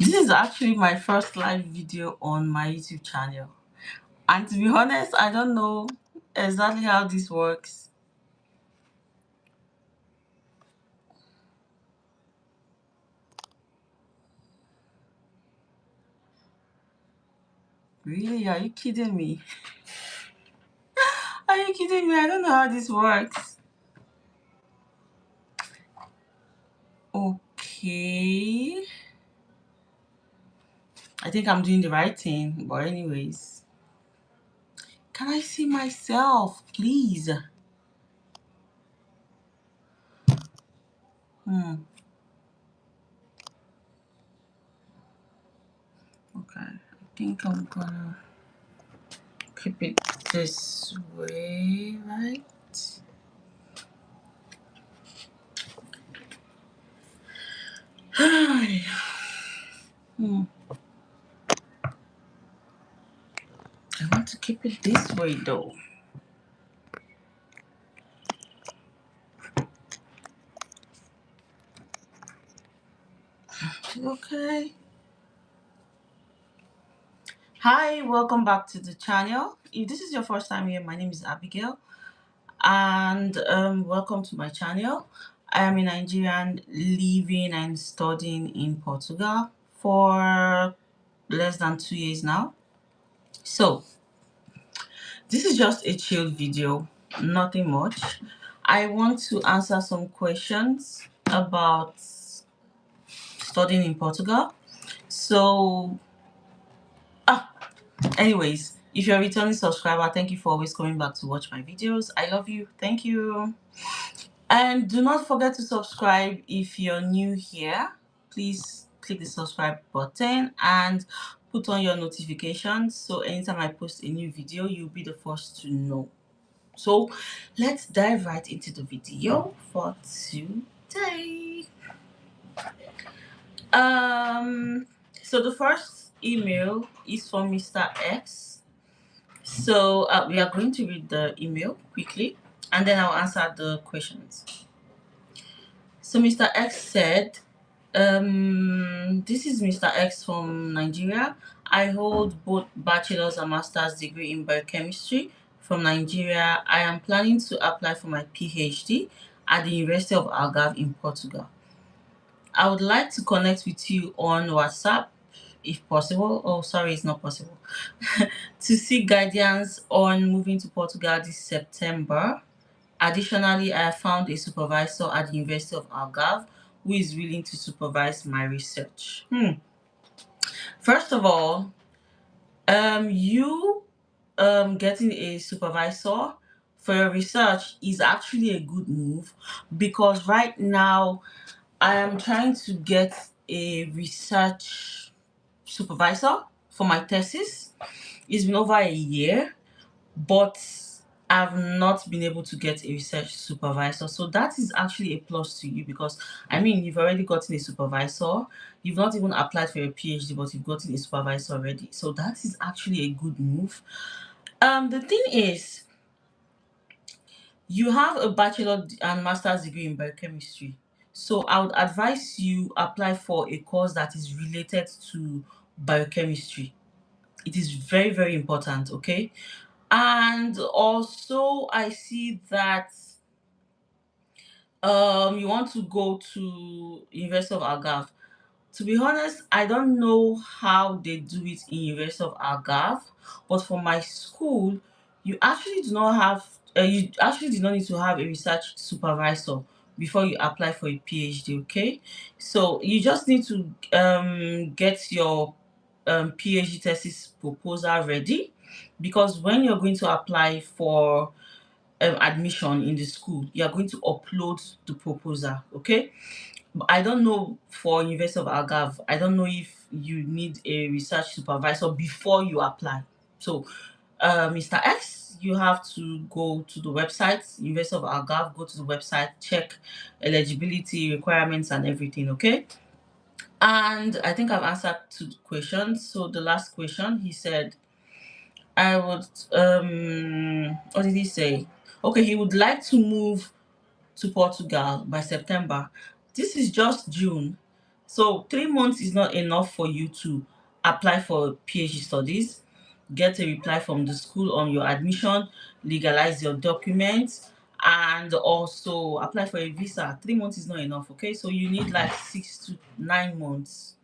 This is actually my first live video on my YouTube channel. And to be honest, I don't know exactly how this works. Really? Are you kidding me? Are you kidding me? I don't know how this works. Okay. I think I'm doing the right thing. But anyways, can I see myself, please? Hmm. Okay. I think I'm gonna keep it this way, right? Hmm. I want to keep it this way though. Okay. Hi, welcome back to the channel. If this is your first time here, my name is Abigail, and welcome to my channel. I am a Nigerian living and studying in Portugal for less than 2 years now. So, this is just a chill video, nothing much. I want to answer some questions about studying in Portugal. So, anyways, if you're a returning subscriber, thank you for always coming back to watch my videos. I love you. Thank you. And do not forget to subscribe if you're new here. Please click the subscribe button and put on your notifications so anytime I post a new video, you'll be the first to know. So let's dive right into the video for today. Um so the first email is from Mr. X. So we are going to read the email quickly and then I'll answer the questions. So Mr. X said, this is Mr. X from Nigeria. I hold both bachelor's and master's degree in biochemistry from Nigeria. I am planning to apply for my PhD at the University of Algarve in Portugal. I would like to connect with you on WhatsApp if possible. Oh, sorry, it's not possible. To seek guidance on moving to Portugal this September. Additionally, I have found a supervisor at the University of Algarve who is willing to supervise my research. First of all, you getting a supervisor for your research is actually a good move because right now I am trying to get a research supervisor for my thesis. It's been over a year, but I've not been able to get a research supervisor. So that is actually a plus to you because I mean you've already gotten a supervisor. You've not even applied for your PhD, but you've gotten a supervisor already. So that is actually a good move. The thing is, you have a bachelor and master's degree in biochemistry. So I would advise you apply for a course that is related to biochemistry. It is very, very important, okay? And also I see that you want to go to University of Algarve. To be honest, I don't know how they do it in University of Algarve, but for my school, you actually do not need to have a research supervisor before you apply for a PhD. Okay, so you just need to get your PhD thesis proposal ready because when you're going to apply for admission in the school, you are going to upload the proposal. Okay, I don't know for University of Algarve. I don't know if you need a research supervisor before you apply. So, Mr. X, you have to go to the website, University of Algarve, go to the website, check eligibility requirements and everything, okay? And I think I've answered 2 questions. So the last question, he said, I would, what did he say? Okay, he would like to move to Portugal by September. This is just June. So 3 months is not enough for you to apply for PhD studies, get a reply from the school on your admission, legalize your documents, and also apply for a visa. 3 months is not enough, okay? So you need like 6 to 9 months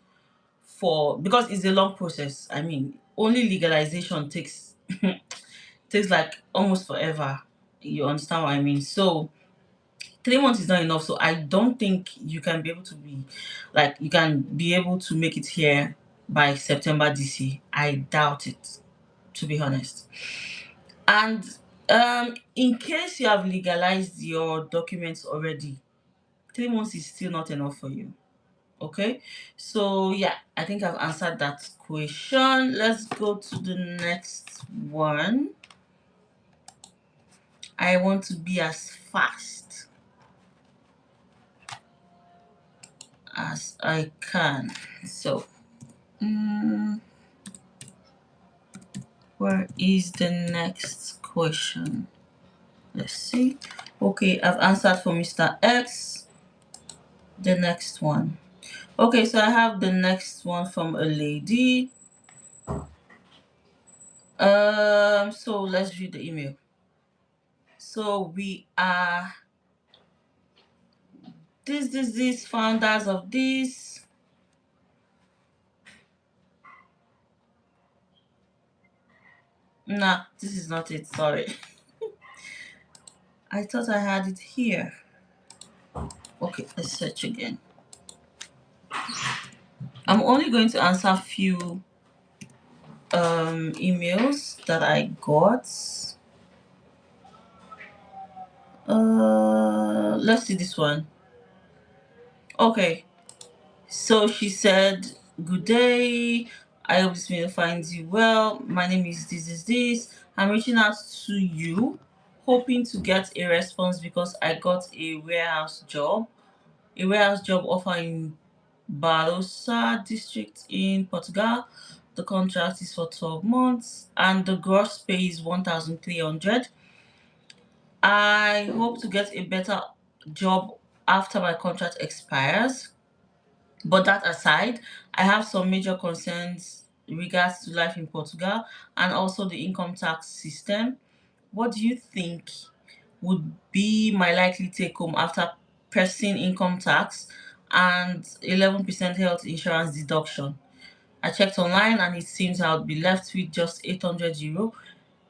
for, because it's a long process. I mean, only legalization takes takes like almost forever. You understand what I mean? So 3 months is not enough. So I don't think you can be able to be like you can be able to make it here by September this year. I doubt it, to be honest. And in case you have legalized your documents already, 3 months is still not enough for you. Okay, so yeah, I think I've answered that question. Let's go to the next one. I want to be as fast as I can. So, mm, where is the next question? Let's see. Okay, I've answered for Mr. X. The next one. Okay, so I have the next one from a lady. So let's read the email. So we are this founders of this. Nah, this is not it. Sorry. I thought I had it here. Okay, let's search again. I'm only going to answer a few emails that I got. Let's see this one. Okay, so she said, "Good day. I hope this mail finds you well. My name is this. I'm reaching out to you, hoping to get a response because I got a warehouse job offer in Barossa district in Portugal. The contract is for 12 months and the gross pay is 1,300. I hope to get a better job after my contract expires. But that aside, I have some major concerns in regards to life in Portugal and also the income tax system. What do you think would be my likely take home after pressing income tax and 11% health insurance deduction? I checked online and it seems I would be left with just €800.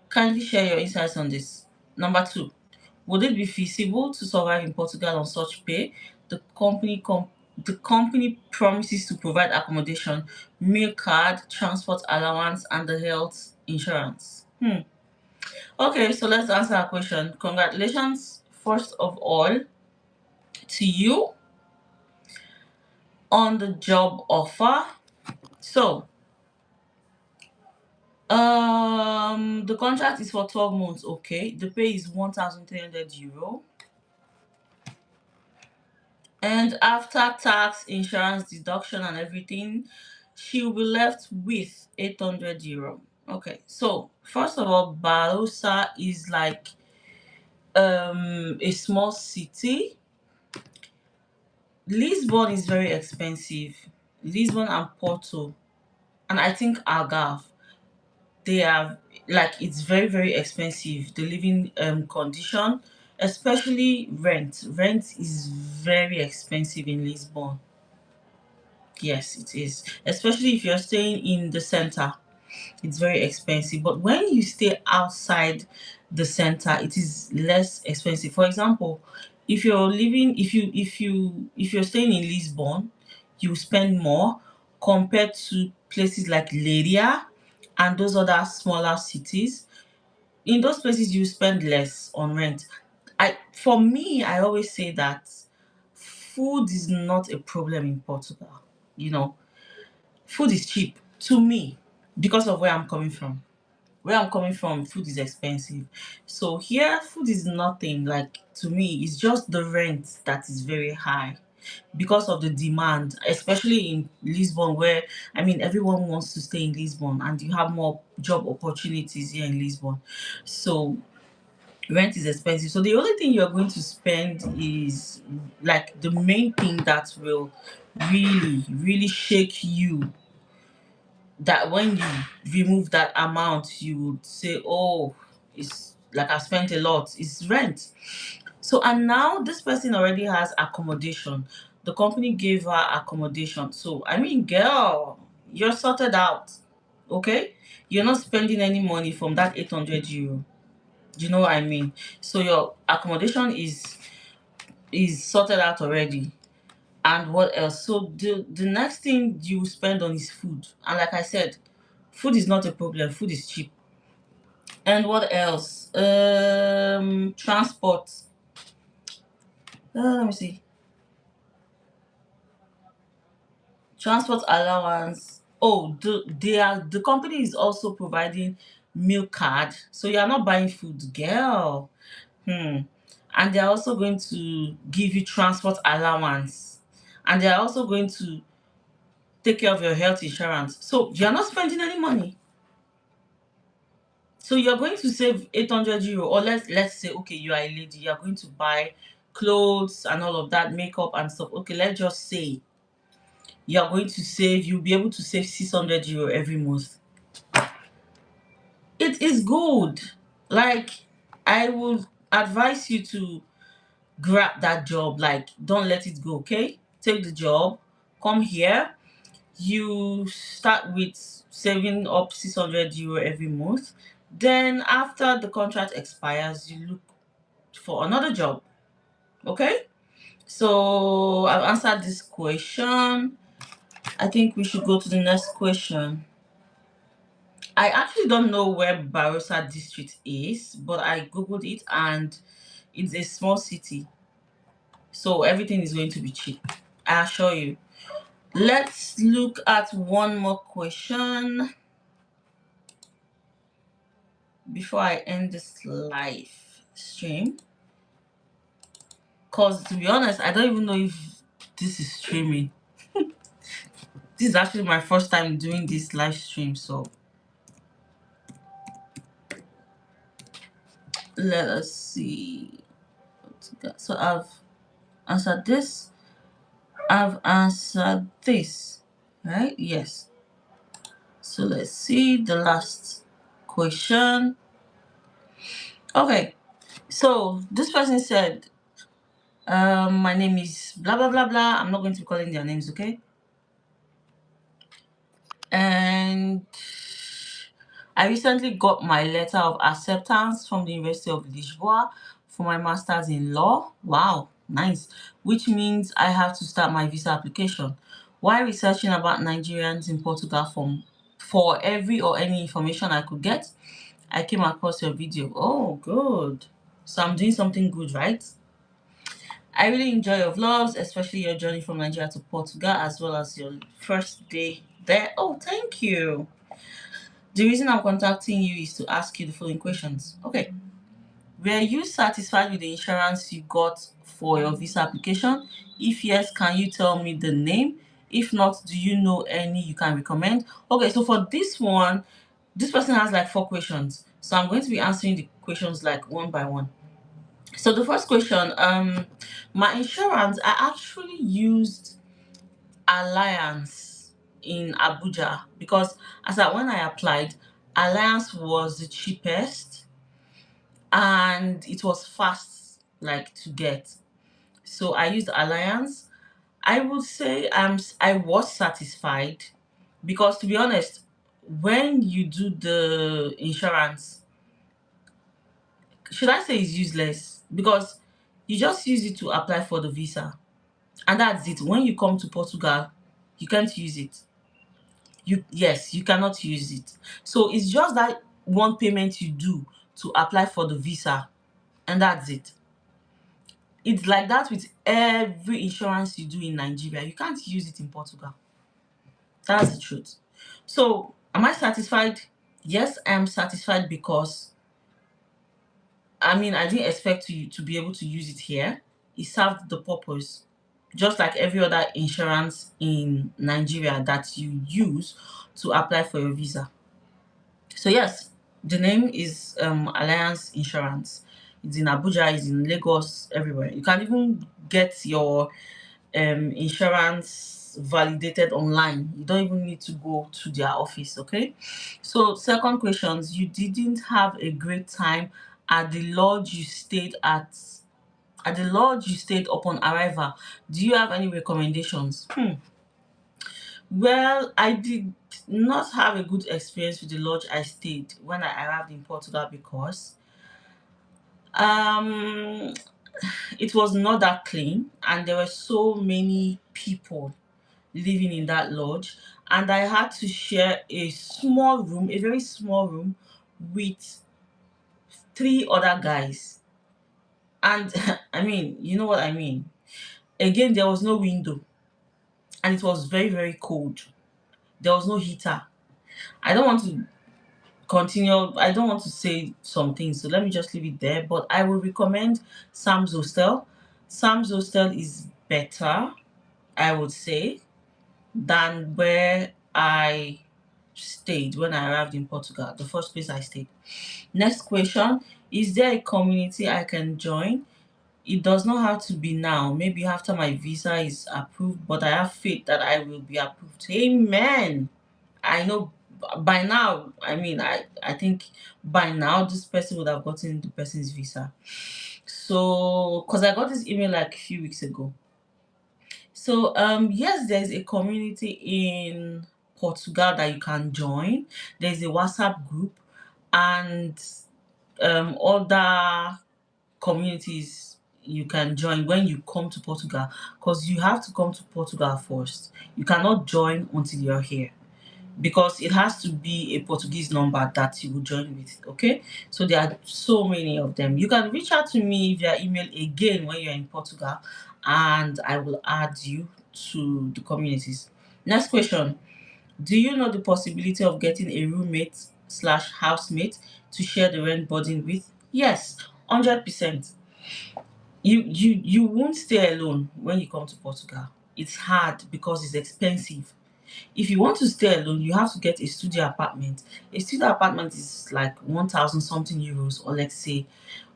Kindly share your insights on this. Number two, would it be feasible to survive in Portugal on such pay? The the company promises to provide accommodation, meal card, transport allowance, and the health insurance. Okay, so let's answer our question. Congratulations, first of all, to you on the job offer. So, the contract is for 12 months. Okay, the pay is €1,300, and after tax, insurance deduction, and everything, she will be left with €800. Okay, so first of all, Barossa is like a small city. Lisbon is very expensive. Lisbon and Porto, and I think Algarve, they are like it's very very expensive. The living condition, especially rent. Rent is very expensive in Lisbon. Yes, it is. Especially if you're staying in the center, it's very expensive. But when you stay outside the center, it is less expensive. For example, if you're living, if you're staying in Lisbon, you spend more compared to places like Leiria and those other smaller cities. In those places, you spend less on rent. For me, I always say that food is not a problem in Portugal. You know, food is cheap to me because of where I'm coming from. Where I'm coming from, food is expensive. So here, food is nothing. Like to me, it's just the rent that is very high because of the demand, especially in Lisbon, where I mean everyone wants to stay in Lisbon, and you have more job opportunities here in Lisbon. So Rent is expensive. So the only thing you're going to spend is like the main thing that will really, really shake you, that when you remove that amount, you would say, oh, it's like I spent a lot, it's rent. So, and now this person already has accommodation. The company gave her accommodation. So, I mean, girl, you're sorted out. Okay? You're not spending any money from that 800 euro. Do you know what I mean? So your accommodation is sorted out already. And what else? So the next thing you spend on is food. And like I said, food is not a problem. Food is cheap. And what else? Transport. Let me see. Transport allowance. Oh, the company is also providing meal card. So you are not buying food, girl. Hmm. And they are also going to give you transport allowance. And they are also going to take care of your health insurance. So you're not spending any money. So you're going to save 800 euro, or let's say, okay, you are a lady, you're going to buy clothes and all of that, makeup and stuff. Okay, let's just say you're going to save, you'll be able to save 600 euro every month. It is good. Like, I would advise you to grab that job. Like, don't let it go, okay? Take the job, come here. You start with saving up 600 euro every month. Then, after the contract expires, you look for another job, okay? So, I've answered this question. I think we should go to the next question. I actually don't know where Barossa district is, but I googled it and it's a small city. So everything is going to be cheap. I assure you. Let's look at one more question before I end this live stream. Because to be honest, I don't even know if this is streaming. This is actually my first time doing this live stream, so let us see. So I've answered this. I've answered this. Right? Yes. So let's see the last question. Okay. So this person said, my name is blah blah blah blah. I'm not going to be calling their names, okay? And I recently got my letter of acceptance from the University of Lisboa for my master's in law. Wow, nice. Which means I have to start my visa application. While researching about Nigerians in Portugal for every or any information I could get, I came across your video. Oh, good. So I'm doing something good, right? I really enjoy your vlogs, especially your journey from Nigeria to Portugal, as well as your first day there. Oh, thank you. The reason I'm contacting you is to ask you the following questions. Okay. Were you satisfied with the insurance you got for your visa application? If yes, can you tell me the name? If not, do you know any you can recommend? Okay, so for this one, this person has like 4 questions. So I'm going to be answering the questions like one by one. So the first question, my insurance, I actually used Alliance in Abuja because when I applied, Alliance was the cheapest and it was fast like to get. So I used Alliance. I would say I was satisfied because to be honest, when you do the insurance, should I say it's useless? Because you just use it to apply for the visa. And that's it. When you come to Portugal, you can't use it. You cannot use it. So it's just that one payment you do to apply for the visa, and that's it. It's like that with every insurance you do in Nigeria. You can't use it in Portugal. That's the truth. So, am I satisfied? Yes, I am satisfied because I mean I didn't expect to be able to use it here. It served the purpose. Just like every other insurance in Nigeria that you use to apply for your visa. So yes. The name is Alliance Insurance. It's in Abuja, it's in Lagos, everywhere. You can even get your insurance validated online. You don't even need to go to their office, okay? So, second questions, you didn't have a great time at the lodge you stayed at the lodge you stayed upon arrival. Do you have any recommendations? Well, I did not have a good experience with the lodge I stayed when I arrived in Portugal because um it was not that clean and there were so many people living in that lodge, and I had to share a small room, a very small room, with three other guys. And I mean, you know what I mean. Again, there was no window and it was very, very cold. There was no heater. I don't want to continue, I don't want to say some things, so let me just leave it there. But I will recommend Sam's Hostel. Sam's Hostel is better, I would say, than where I stayed when I arrived in Portugal, the first place I stayed. Next question, is there a community I can join? It does not have to be now, maybe after my visa is approved, but I have faith that I will be approved. Amen. I know by now, I mean, I think by now this person would have gotten the person's visa. So, because I got this email like a few weeks ago. So, yes, there's a community in Portugal that you can join. There's a WhatsApp group and other communities you can join when you come to Portugal, because you have to come to Portugal first. You cannot join until you're here because it has to be a Portuguese number that you will join with. Okay, so there are so many of them. You can reach out to me via email again when you're in Portugal, and I will add you to the communities. Next question, do you know the possibility of getting a roommate slash housemate to share the rent burden with? Yes, 100%. You won't stay alone when you come to Portugal. It's hard because it's expensive. If you want to stay alone, you have to get a studio apartment. A studio apartment is like 1,000 something euros, or let's say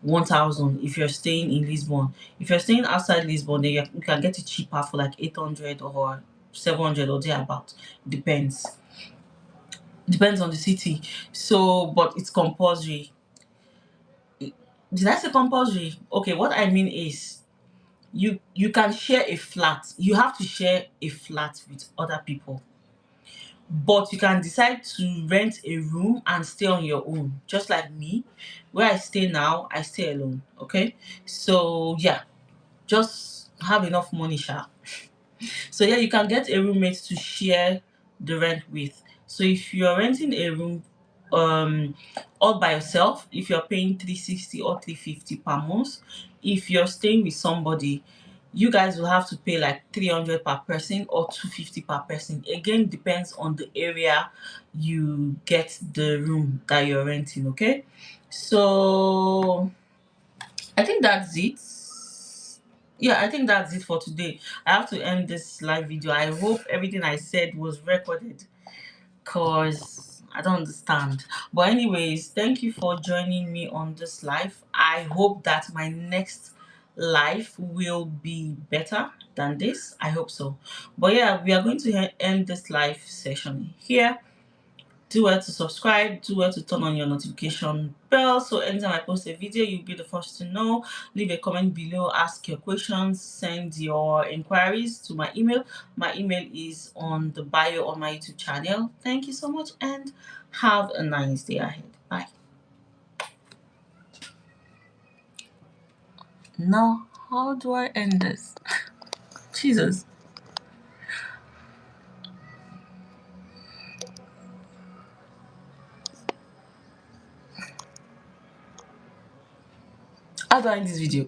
1,000 if you're staying in Lisbon. If you're staying outside Lisbon, then you can get it cheaper for like 800 or 700 or thereabout. Depends. Depends on the city. So, but it's compulsory. Did I say compulsory? Okay, what I mean is you can share a flat. You have to share a flat with other people, but you can decide to rent a room and stay on your own, just like me. Where I stay now, I stay alone. Okay, so yeah, just have enough money, sha. So yeah, you can get a roommate to share the rent with. So if you're renting a room um all by yourself, if you're paying 360 or 350 per month, if you're staying with somebody, you guys will have to pay like 300 per person or 250 per person. Again, depends on the area you get the room that you're renting, okay? So I think that's it. Yeah, I think that's it for today. I have to end this live video. I hope everything I said was recorded because I don't understand. But, anyways, thank you for joining me on this live. I hope that my next live will be better than this. I hope so. But, yeah, we are going to end this live session here. Do well to subscribe, do well to turn on your notification bell so anytime I post a video you'll be the first to know. Leave a comment below, ask your questions, send your inquiries to my email. My email is on the bio on my YouTube channel. Thank you so much and have a nice day ahead. Bye. Now how do I end this? Jesus. How do I end this video?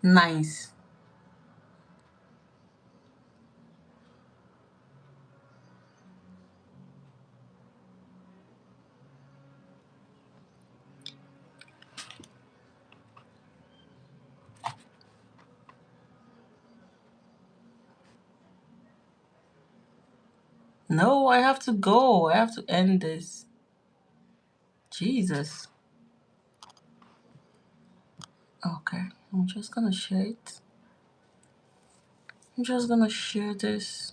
Nice. No, I have to go. I have to end this. Jesus. Okay, I'm just gonna share it. I'm just gonna share this.